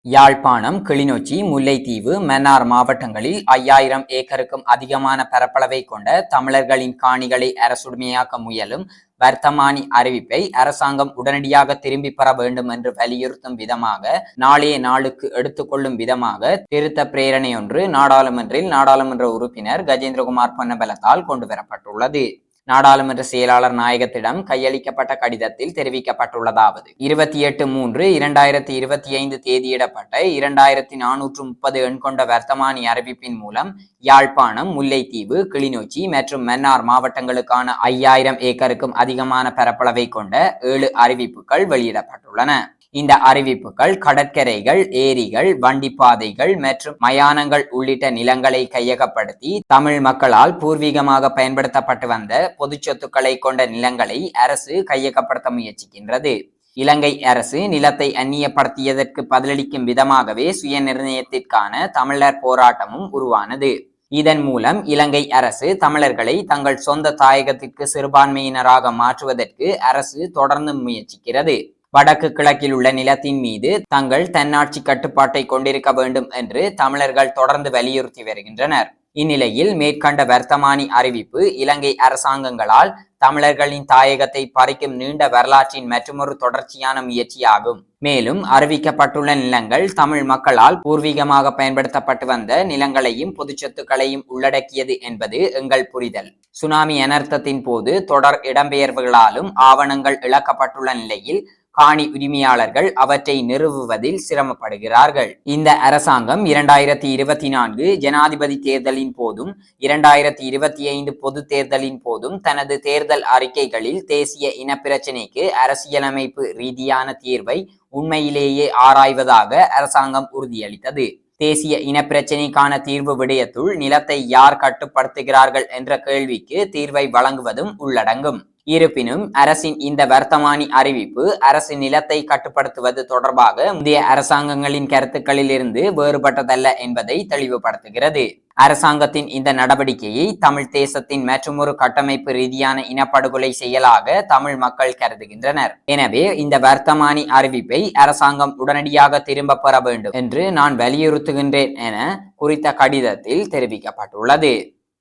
யாழ்ப்பாணம், கிளிநொச்சி, முல்லைத்தீவு, மன்னார் மாவட்டங்களில் 5000 ஏக்கருக்கும் அதிகமான பரப்பளவை கொண்ட தமிழர்களின் காணிகளை அரசுடைமையாக்க முயலும் வர்த்தமானி அறிவிப்பை அரசாங்கம் உடனடியாக திரும்பி பெற வேண்டும் என்று வலியுறுத்தும் விதமாக நாளைய நாளுக்கு எடுத்துக்கொள்ளும் விதமாக திருத்த பிரேரணையொன்று நாடாளுமன்ற உறுப்பினர் கஜேந்திரகுமார் பொன்னம்பலத்தால் கொண்டுவரப்பட்டுள்ளது. நாடாளுமன்ற செயலாளர் நாயகத்திடம் கையளிக்கப்பட்ட கடிதத்தில் தெரிவிக்கப்பட்டுள்ளதாவது: 28/3/2025 தேதியிடப்பட்ட 2430 எண் கொண்ட வர்த்தமானி அறிவிப்பின் மூலம் யாழ்ப்பாணம், முல்லைத்தீவு, கிளிநொச்சி மற்றும் மன்னார் மாவட்டங்களுக்கான 5000 ஏக்கருக்கும் அதிகமான பரப்பளவை கொண்ட 7 அறிவிப்புகள் வெளியிடப்பட்டுள்ளன. இந்த அறிவிப்புகள் கடற்கரைகள், ஏரிகள், வண்டிப்பாதைகள் மற்றும் மயானங்கள் உள்ளிட்ட நிலங்களை கையகப்படுத்தி தமிழ் மக்களால் பூர்வீகமாக பயன்படுத்தப்பட்டு வந்த பொது சொத்துக்களை கொண்ட நிலங்களை அரசு கையகப்படுத்த முயற்சிக்கின்றது. இலங்கை அரசு நிலத்தை அந்நியப்படுத்தியதற்கு பதிலளிக்கும் விதமாகவே சுயநிர்ணயத்திற்கான தமிழர் போராட்டமும் உருவானது. இதன் மூலம் இலங்கை அரசு தமிழர்களை தங்கள் சொந்த தாயகத்திற்கு சிறுபான்மையினராக மாற்றுவதற்கு அரசு தொடர்ந்து முயற்சிக்கிறது. வடக்கு கிழக்கில் உள்ள நிலத்தின் மீது தங்கள் தன்னாட்சி கட்டுப்பாட்டை கொண்டிருக்க வேண்டும் என்று தமிழர்கள் தொடர்ந்து வலியுறுத்தி வருகின்றனர். இந்நிலையில் மேற்கண்ட வர்த்தமானி அறிவிப்பு இலங்கை அரசாங்கங்களால் தமிழர்களின் தாயகத்தை பறிக்கும் நீண்ட வரலாற்றின் மற்றொரு தொடர்ச்சியான முயற்சியாகும். மேலும் அறிவிக்கப்பட்டுள்ள நிலங்கள் தமிழ் மக்களால் பூர்வீகமாக பயன்படுத்தப்பட்டு வந்த நிலங்களையும் பொது சொத்துக்களையும் உள்ளடக்கியது என்பது எங்கள் புரிதல். சுனாமி அனர்த்தத்தின் போது தொடர் இடம்பெயர்வுகளாலும் ஆவணங்கள் இழக்கப்பட்டுள்ள நிலையில் காணி உரிமையாளர்கள் அவற்றை நிறுவுவதில் சிரமப்படுகிறார்கள். இந்த அரசாங்கம் 2024 ஜனாதிபதி தேர்தலின் போதும் 2025 பொது தேர்தலின் போதும் தனது தேர்தல் அறிக்கைகளில் தேசிய இனப்பிரச்சினைக்கு அரசியலமைப்பு ரீதியான தீர்வை உண்மையிலேயே ஆராய்வதாக அரசாங்கம் உறுதியளித்தது. தேசிய இனப்பிரச்சினைக்கான தீர்வு விடயத்துள் நிலத்தை யார் கட்டுப்படுத்துகிறார்கள் என்ற கேள்விக்கு தீர்வை வழங்குவதும் உள்ளடங்கும். இருப்பினும் அரசின் இந்த வர்த்தமானி அறிவிப்பு அரசு நிலத்தை கட்டுப்படுத்துவது தொடர்பாக முந்தைய அரசாங்கங்களின் கருத்துக்களில் இருந்து வேறுபட்டதல்ல என்பதை தெளிவுபடுத்துகிறது. அரசாங்கத்தின் இந்த நடவடிக்கையை தமிழ் தேசத்தின் மற்றொரு கட்டமைப்பு ரீதியான இனப்படுகொலை செயலாக தமிழ் மக்கள் கருதுகின்றனர். எனவே இந்த வர்த்தமானி அறிவிப்பை அரசாங்கம் உடனடியாக திரும்ப பெற வேண்டும் என்று நான் வலியுறுத்துகின்றேன் என குறித்த கடிதத்தில் தெரிவிக்கப்பட்டுள்ளது.